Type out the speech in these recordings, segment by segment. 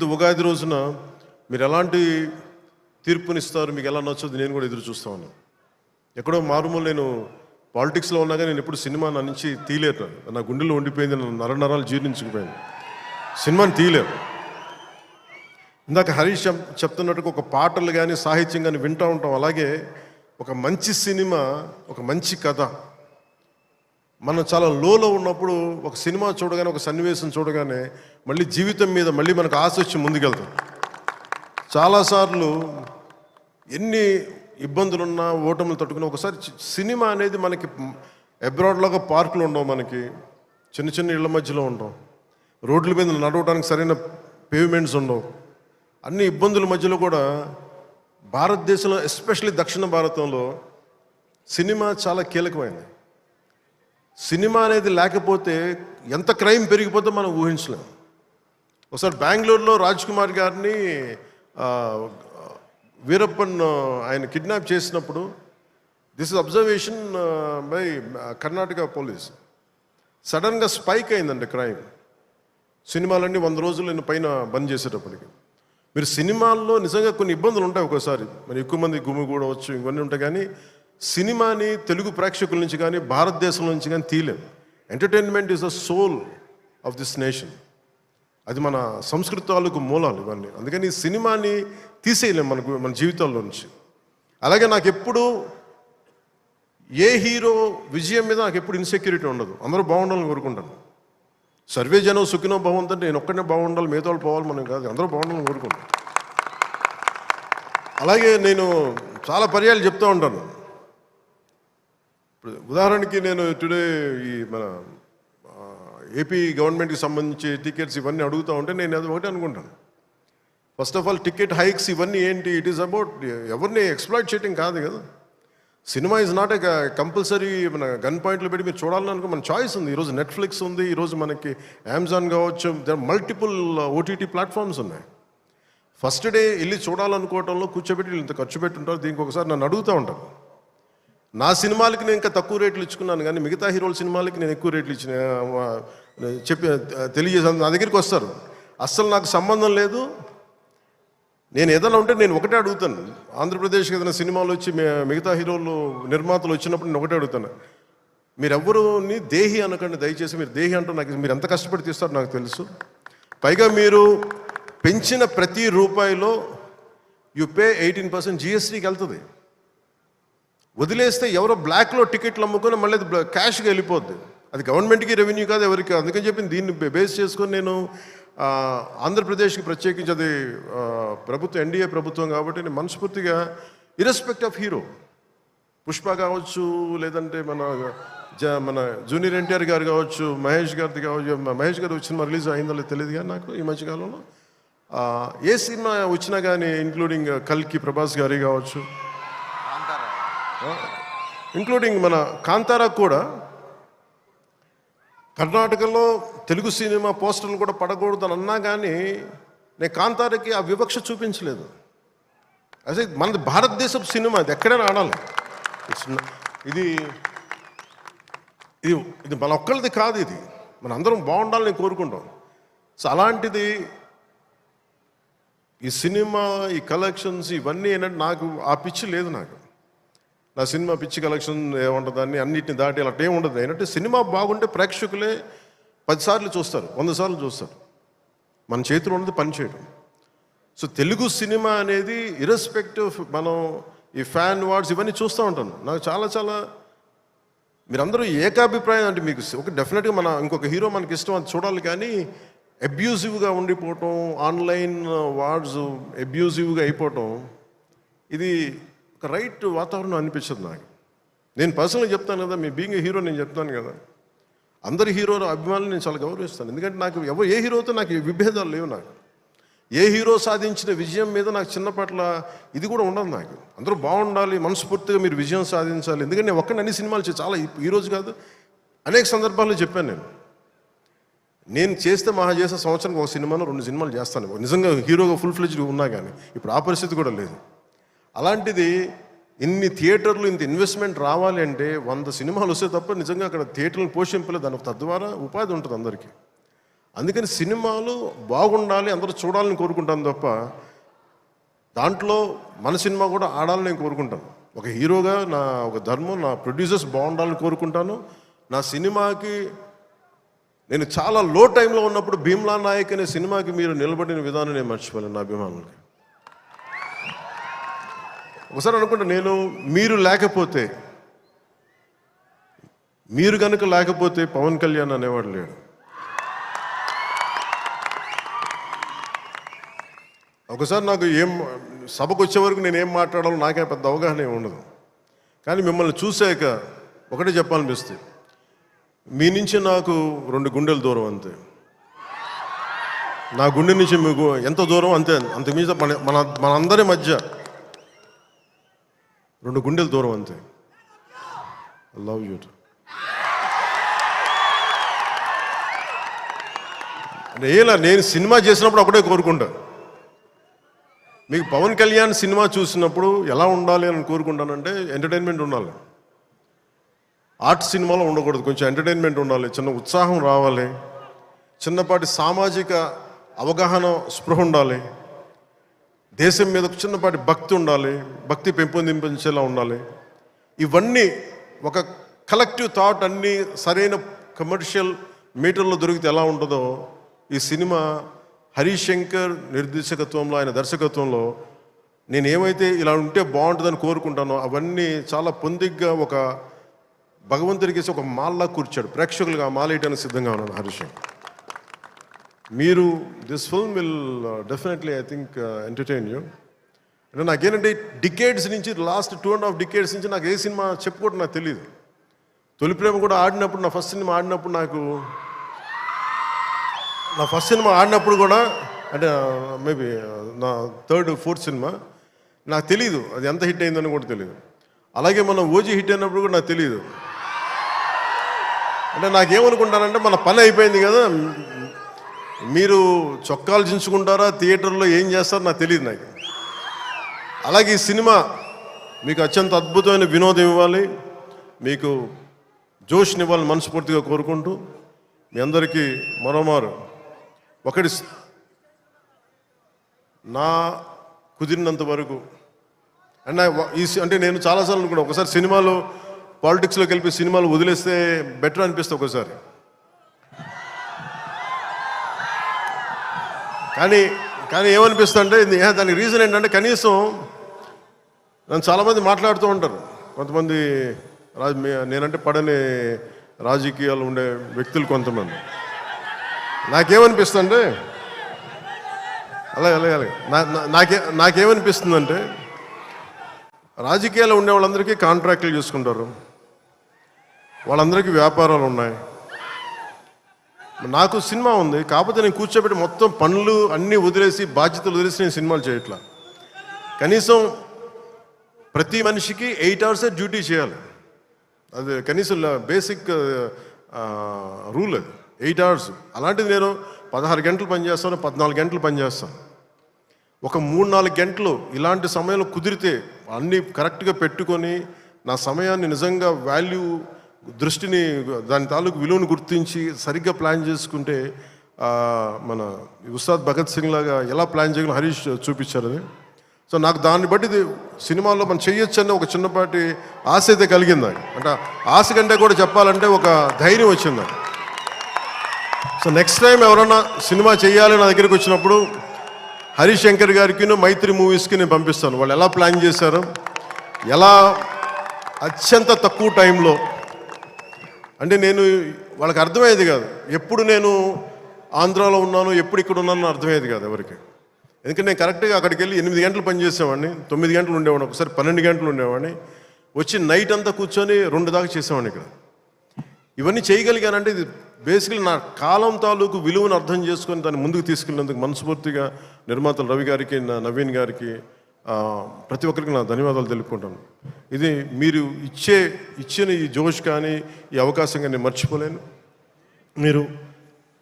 ఉగాది రోజున మీరు ఎలాంటి తీర్పునిస్తారు, మీకు ఎలా నచ్చదు నేను కూడా ఎదురు చూస్తా ఉన్నాను. ఎక్కడో మారుమూల నేను పాలిటిక్స్లో ఉన్నాగా నేను ఎప్పుడు సినిమా నా నుంచి తీయలేరు. నా గుండెలో ఉండిపోయింది, నరాలు జీర్ణించుకుపోయింది. సినిమాని తీయలేరు. ఇందాక హరీష్ చెప్తున్నట్టుగా ఒక పాటలు కానీ సాహిత్యం కానీ వింటూ ఉంటాం. అలాగే ఒక మంచి సినిమా, ఒక మంచి కథ, మనం చాలా లోలో ఉన్నప్పుడు ఒక సినిమా చూడగానే, ఒక సన్నివేశం చూడగానే మళ్ళీ జీవితం మీద మళ్ళీ మనకు ఆశ వచ్చి ముందుకెళ్తాం. చాలాసార్లు ఎన్ని ఇబ్బందులున్నా, ఓటములు తట్టుకుని ఒకసారి సినిమా అనేది మనకి అబ్రాడ్లాగా పార్కులు ఉండవు, మనకి చిన్న చిన్న ఇళ్ల మధ్యలో ఉంటాం, రోడ్ల మీద నడవడానికి సరైన పేవ్మెంట్స్ ఉండవు. అన్ని ఇబ్బందుల మధ్యలో కూడా భారతదేశంలో, ఎస్పెషల్లీ దక్షిణ భారతంలో సినిమా చాలా కీలకమైంది. సినిమా అనేది లేకపోతే ఎంత క్రైమ్ పెరిగిపోతే మనం ఊహించలేం. ఒకసారి బెంగళూరులో రాజ్ కుమార్ గారిని వీరప్పన్ ఆయన కిడ్నాప్ చేసినప్పుడు, this is observation by Karnataka police, సడన్గా స్పైక్ అయిందండి క్రైమ్. సినిమాలన్నీ 100 రోజులు పైన బంద్ చేసేటప్పటికి. మీరు సినిమాల్లో నిజంగా కొన్ని ఇబ్బందులు ఉంటాయి, ఒకసారి మరి ఎక్కువ మంది గుమిగూడవచ్చు, ఇవన్నీ ఉంటాయి. కానీ సినిమాని తెలుగు ప్రేక్షకుల నుంచి కానీ భారతదేశం నుంచి కానీ తీయలేం. Entertainment is the soul of this nation. అది మన సంస్కృతాలకు మూలాలు ఇవన్నీ. అందుకని ఈ సినిమాని తీసేయలేం మన జీవితాల్లో నుంచి. అలాగే నాకు ఎప్పుడు ఏ హీరో విజయం మీద నాకు ఎప్పుడు ఇన్సెక్యూరిటీ ఉండదు. అందరూ బాగుండాలని కోరుకుంటాను. సర్వే జనం సుఖినో భవంతంటే నేను ఒక్కనే బాగుండాలి, మిగతా వాళ్ళు పోవాలి మనం కాదు, అందరూ బాగుండాలని కోరుకుంటాను. అలాగే నేను చాలా పర్యాలు చెప్తూ ఉంటాను. ఉదాహరణకి నేను టుడే ఈ మన ఏపీ గవర్నమెంట్కి సంబంధించి టికెట్స్ ఇవన్నీ అడుగుతూ ఉంటే నేను అది ఒకటి అనుకుంటాను. First of all ticket hikes ఇవన్నీ ఏంటి? ఇట్ ఈస్ అబౌట్ ఎవరిని ఎక్స్ప్లాయిట్ చేయడం కాదు కదా. Cinema is not a compulsory మన గన్ పాయింట్లు పెట్టి మీరు చూడాలని అనుకో, మన చాయిస్ ఉంది. ఈరోజు నెట్ఫ్లిక్స్ ఉంది, ఈరోజు మనకి అమెజాన్ కావచ్చు, మల్టిపుల్ ఓటీటీ ప్లాట్ఫామ్స్ ఉన్నాయి. ఫస్ట్ డే వెళ్ళి చూడాలనుకోవడంలో కూర్చోబెట్టి ఇంత ఖర్చు పెట్టుంటారు. దీనికి ఒకసారి నన్ను అడుగుతూ ఉంటాను. నా సినిమాలకి నేను ఇంకా తక్కువ రేట్లు ఇచ్చుకున్నాను, కానీ మిగతా హీరోల సినిమాలకి నేను ఎక్కువ రేట్లు చెప్పి తెలియజేసాను. నా దగ్గరికి వస్తారు, అస్సలు నాకు సంబంధం లేదు, నేను ఏదైనా ఉంటే నేను ఒకటే అడుగుతాను. ఆంధ్రప్రదేశ్కి ఏదైనా సినిమాలు వచ్చి మిగతా హీరోలు నిర్మాతలు వచ్చినప్పుడు నేను ఒకటే అడుగుతాను, మీరెవ్వరూని దేహి అనకండి దయచేసి. మీరు దేహి అంటూ నాకు మీరు ఎంత కష్టపడి తీస్తారో నాకు తెలుసు. పైగా మీరు పెంచిన ప్రతి రూపాయిలో యు పే 18% జిఎస్టీకి వెళ్తుంది. వదిలేస్తే ఎవరో బ్లాక్లో టికెట్లు అమ్ముకొని మళ్ళీ అది క్యాష్గా వెళ్ళిపోద్ది. అది గవర్నమెంట్కి రెవెన్యూ కాదు, ఎవరికి. అందుకని చెప్పి దీన్ని బేస్ చేసుకొని నేను ఆంధ్రప్రదేశ్కి ప్రత్యేకించి, అది ప్రభుత్వం ఎన్డీఏ ప్రభుత్వం కాబట్టి నేను మనస్ఫూర్తిగా ఇర్రెస్పెక్ట్ ఆఫ్ హీరో, పుష్ప కావచ్చు, లేదంటే మన జూనియర్ ఎన్టీఆర్ గారు కావచ్చు, మహేష్ గారిది కావచ్చు. మహేష్ గారు వచ్చిన రిలీజ్ అయిందో లేదు తెలియదు కానీ నాకు ఈ మధ్యకాలంలో ఏ సినిమా వచ్చినా కానీ, ఇంక్లూడింగ్ కల్కి ప్రభాస్ గారి కావచ్చు, ఇంక్లూడింగ్ మన కాంతారా కూడా, కర్ణాటకలో తెలుగు సినిమా పోస్టర్లు కూడా పడకూడదు అని అన్నా కానీ నేను కాంతారాకి ఆ వివక్ష చూపించలేదు. అదే మనది భారతదేశపు సినిమా, అది ఎక్కడైనా ఆడాలి. ఇది ఇది ఇది మన ఒక్కరిది కాదు, ఇది మన అందరం బాగుండాలని కోరుకుంటాం. సో అలాంటిది ఈ సినిమా, ఈ కలెక్షన్స్ ఇవన్నీ ఏంటంటే నాకు ఆ పిచ్చి లేదు. నాకు నా సినిమా పిచ్చి కలెక్షన్ ఏముంటుందని అన్నిటిని దాటి అలా ఏమి ఉండదు. ఏంటంటే సినిమా బాగుంటే ప్రేక్షకులే 10 సార్లు చూస్తారు, 100 సార్లు చూస్తారు. మన చేతిలో ఉన్నది పని చేయడం. సో తెలుగు సినిమా అనేది ఇర్రెస్పెక్టివ్, మనం ఈ ఫ్యాన్ వార్డ్స్ ఇవన్నీ చూస్తూ ఉంటాను. నాకు చాలా చాలా మీరందరూ ఏకాభిప్రాయం అంటే మీకు ఒక డెఫినెట్గా మన ఇంకొక హీరో మనకి ఇష్టం, అది చూడాలి. కానీ అబ్యూజివ్గా ఉండిపోవటం, ఆన్లైన్ వార్డ్స్ అబ్యూజివ్గా అయిపోవటం, ఇది ఒక రైట్ వాతావరణం అనిపించదు నాకు. నేను పర్సనల్గా చెప్తాను కదా, మీ బీయింగ్ ఏ హీరో నేను చెప్తాను కదా, అందరి హీరోల అభిమానులు నేను చాలా గౌరవిస్తాను. ఎందుకంటే నాకు ఏ హీరోతో నాకు విభేదాలు లేవు. నాకు ఏ హీరో సాధించిన విజయం మీద నాకు చిన్నపట్ల ఇది కూడా ఉండదు. నాకు అందరూ బాగుండాలి, మనస్ఫూర్తిగా మీరు విజయం సాధించాలి. ఎందుకంటే నేను ఒక్కడిని అన్ని సినిమాలు చాలా ఈరోజు కాదు, అనేక సందర్భాల్లో చెప్పాను. నేను చేస్తే మహా చేసే సంవత్సరానికి ఒక సినిమాను 2 సినిమాలు చేస్తాను, నిజంగా హీరోగా ఫుల్ ఫ్లెడ్జ్గా ఉన్నా కానీ. ఇప్పుడు ఆ పరిస్థితి కూడా లేదు. అలాంటిది ఇన్ని థియేటర్లు, ఇంత ఇన్వెస్ట్మెంట్ రావాలి అంటే 100 సినిమాలు వస్తే తప్ప నిజంగా అక్కడ థియేటర్లను పోషింపలేదు. దాని తద్వారా ఉపాధి ఉంటుంది అందరికీ. అందుకని సినిమాలు బాగుండాలి, అందరూ చూడాలని కోరుకుంటాను తప్ప దాంట్లో మన సినిమా కూడా ఆడాలని నేను కోరుకుంటాను. ఒక హీరోగా నా ఒక ధర్మం, నా ప్రొడ్యూసర్స్ బాగుండాలని కోరుకుంటాను. నా సినిమాకి నేను చాలా లో టైంలో ఉన్నప్పుడు భీమ్లా నాయక్ అనే సినిమాకి మీరు నిలబడిన విధానం నేను మర్చిపోలేను నా అభిమానులకి. ఒకసారి అనుకుంటా, నేను మీరు కనుక లేకపోతే పవన్ కళ్యాణ్ అనేవాడు లేడు. ఒకసారి నాకు సభకు వచ్చే వరకు నేను ఏం మాట్లాడాలో నాకే పెద్ద అవగాహన ఏమి ఉండదు. కానీ మిమ్మల్ని చూశాక ఒకటే చెప్పాలనిపిస్తుంది, మీ నుంచి నాకు 2 గుండెల దూరం అంతే. నా గుండె నుంచి మీకు ఎంత దూరం అంత మీద మనందరి మధ్య 2 గుండెల దూరం అంతే. I love you. నేను సినిమా చేసినప్పుడు ఒకటే కోరుకుంటా, మీకు పవన్ కళ్యాణ్ సినిమా చూసినప్పుడు ఎలా ఉండాలి అని కోరుకుంటానంటే ఎంటర్టైన్మెంట్ ఉండాలి. ఆర్ట్ సినిమాలో ఉండకూడదు, కొంచెం ఎంటర్టైన్మెంట్ ఉండాలి, చిన్న ఉత్సాహం రావాలి, చిన్నపాటి సామాజిక అవగాహన స్పృహ ఉండాలి, దేశం మీద చిన్నపాటి భక్తి ఉండాలి, భక్తి పెంపొందించేలా ఉండాలి. ఇవన్నీ ఒక కలెక్టివ్ థాట్ అన్నీ సరైన కమర్షియల్ మీటర్లో దొరికితే ఎలా ఉంటుందో ఈ సినిమా హరీష్ శంకర్ నిర్దేశకత్వంలో, ఆయన దర్శకత్వంలో నేను ఏమైతే ఇలా ఉంటే బాగుంటుందని కోరుకుంటానో అవన్నీ చాలా పొందిగ్గా ఒక భగవంతుడికి ఒక మాల్లా కూర్చాడు. ప్రేక్షకులుగా మాల వేయడానికి సిద్ధంగా ఉన్నాను హరీష్ శంకర్. మీరు this film will definitely I think entertain you. అంటే నాకేంటంటే డికేడ్స్ నుంచి లాస్ట్ 2.5 డికేడ్స్ నుంచి నాకు ఏ సినిమా చెప్పుకోవడం నాకు తెలియదు. తొలి ప్రేమ కూడా ఆడినప్పుడు, నా ఫస్ట్ సినిమా ఆడినప్పుడు కూడా అంటే మేబీ నా 3rd, 4th సినిమా నాకు తెలియదు అది ఎంత హిట్ అయిందని కూడా తెలియదు. అలాగే మన ఓజీ హిట్ అయినప్పుడు కూడా నాకు తెలియదు. అంటే నాకేమనుకుంటానంటే మన పని అయిపోయింది కదా, మీరు చొక్కాలు చించుకుంటారా, థియేటర్లో ఏం చేస్తారో నాకు తెలియదు నాకు. అలాగే ఈ సినిమా మీకు అత్యంత అద్భుతమైన వినోదం ఇవ్వాలి, మీకు జోష్నివ్వాలని మనస్ఫూర్తిగా కోరుకుంటూ మీ అందరికీ మరోమారు ఒకటి నా కుదిరినంత వరకు అంటే నేను చాలాసార్లు అనుకున్నాను, ఒకసారి సినిమాలో పాలిటిక్స్లోకి వెళ్ళి సినిమాలు వదిలేస్తే బెటర్ అనిపిస్తుంది ఒకసారి. కానీ ఏమనిపిస్తుంది అంటే దానికి రీజన్ ఏంటంటే కనీసం నన్ను చాలామంది మాట్లాడుతూ ఉంటారు, కొంతమంది నేనంటే పడని రాజకీయాలు ఉండే వ్యక్తులు కొంతమంది. నాకేమనిపిస్తుందంటే అలాగే నాకేమనిపిస్తుందంటే రాజకీయాలు ఉండే వాళ్ళందరికీ కాంట్రాక్టులు చేసుకుంటారు, వాళ్ళందరికీ వ్యాపారాలు ఉన్నాయి. నాకు సినిమా ఉంది, కాకపోతే నేను కూర్చోబెట్టి మొత్తం పనులు అన్నీ వదిలేసి బాధ్యతలు వదిలేసి నేను సినిమాలు చేయట్లా. కనీసం ప్రతి మనిషికి 8 hours డ్యూటీ చేయాలి, అది కనీసం బేసిక్ రూల్, అది 8 hours. అలాంటిది నేను 16 గంటలు పనిచేస్తాను, 14 గంటలు పనిచేస్తాను. ఒక 3-4 గంటలు ఇలాంటి సమయంలో కుదిరితే అన్నీ కరెక్ట్గా పెట్టుకొని నా సమయాన్ని నిజంగా దృష్టిని దాని తాలూకు విలువను గుర్తించి సరిగ్గా ప్లాన్ చేసుకుంటే మన ఉస్తాద్ భగత్ సింగ్ లాగా ఎలా ప్లాన్ చేయగల హరీష్ చూపించారు అది. సో నాకు దాన్ని బట్టి సినిమాల్లో మనం చేయొచ్చు అనే ఒక చిన్నపాటి ఆశ అయితే కలిగింది. అంటే ఆశ కంటే కూడా చెప్పాలంటే ఒక ధైర్యం వచ్చింది. సో నెక్స్ట్ టైం ఎవరన్నా సినిమా చేయాలి నా దగ్గరికి వచ్చినప్పుడు హరీష్ శంకర్ గారికి మైత్రి మూవీస్కి నేను పంపిస్తాను. వాళ్ళు ఎలా ప్లాన్ చేశారు, ఎలా అత్యంత తక్కువ టైంలో, అంటే నేను వాళ్ళకి అర్థమయ్యేది కాదు. ఎప్పుడు నేను ఆంధ్రాలో ఉన్నాను, ఎప్పుడు ఇక్కడ ఉన్నాను అర్థమయ్యేది కాదు ఎవరికి. ఎందుకంటే నేను కరెక్ట్గా అక్కడికి వెళ్ళి 8 గంటలు పనిచేసేవాడిని, 9 గంటలు ఉండేవాడిని, ఒకసారి 12 గంటలు ఉండేవాడిని, వచ్చి నైట్ అంతా కూర్చొని 2 దాకా చేసేవాడిని ఇక్కడ. ఇవన్నీ చేయగలిగానంటే ఇది బేసికలీ నా కాలం తాలూకు విలువను అర్థం చేసుకొని దాన్ని ముందుకు తీసుకెళ్ళినందుకు మనస్ఫూర్తిగా నిర్మాతలు రవి గారికి, నవీన్ గారికి, ప్రతి ఒక్కరికి నా ధన్యవాదాలు తెలుపుకుంటాను. ఇది మీరు ఇచ్చిన ఈ జోష్ కానీ ఈ అవకాశం కానీ నేను మర్చిపోలేను. మీరు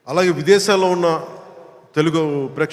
అలాగే విదేశాల్లో ఉన్న తెలుగు ప్రేక్షకులు